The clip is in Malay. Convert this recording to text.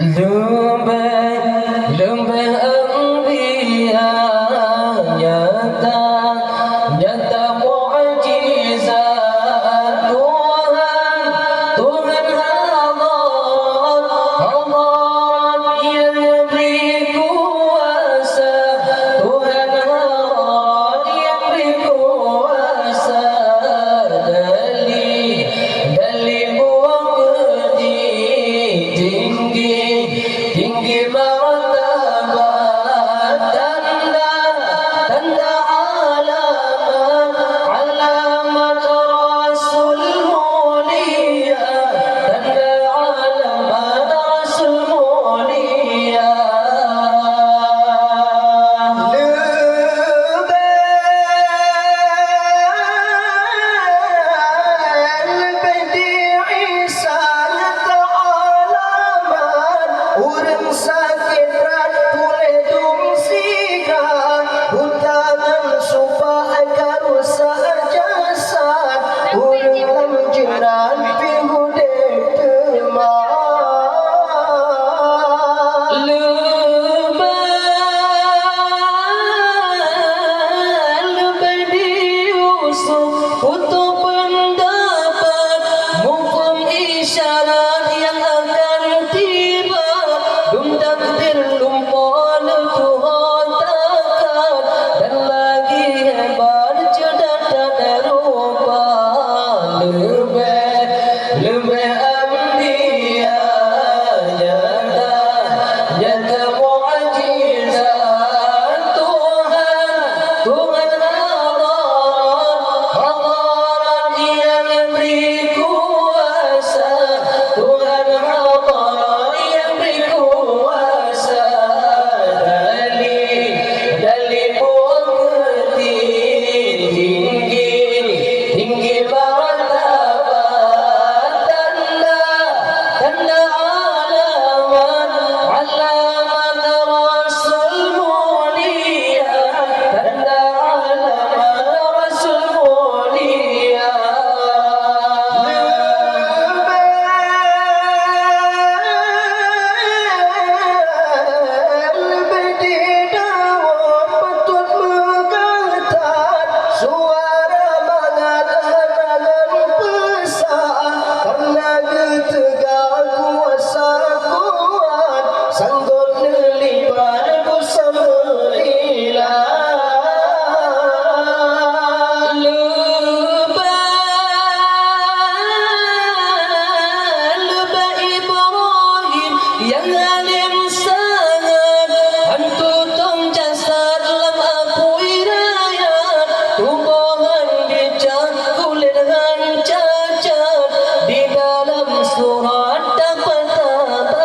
Lembah anbiya nyata nyata mukjizat Tuhan Allah yang beri kuasa Tuhan Allah yang beri kuasa dari buah tinggi tinggi martabat tanda tanda alamat Rasul mulia tanda alamat Rasul mulia Urang sakit rat boleh dungsikan Butangan supaya karusa jasad Urang lamjiran pihude teman Lebay diusung untuk pendapat Mukum isyarat yang akan tiba Dum takdir lumpur Tuhan takkan Dan lagi hebat cerdas dan rupa Lebay anbiya nyata nyata mukjizat Tuhan Allah yang beri kuasa Tuhan Allah yang beri kuasa dari buah tinggi tinggi martabat tanda tanda alamat Rasul mulia tanda alamat Rasul mulia Lebih didawat patut mengangkat Suara mengatakan pesan Karena ketegar kuasa kuat Sanggup nelipat bersama Lebay Ibrahim yang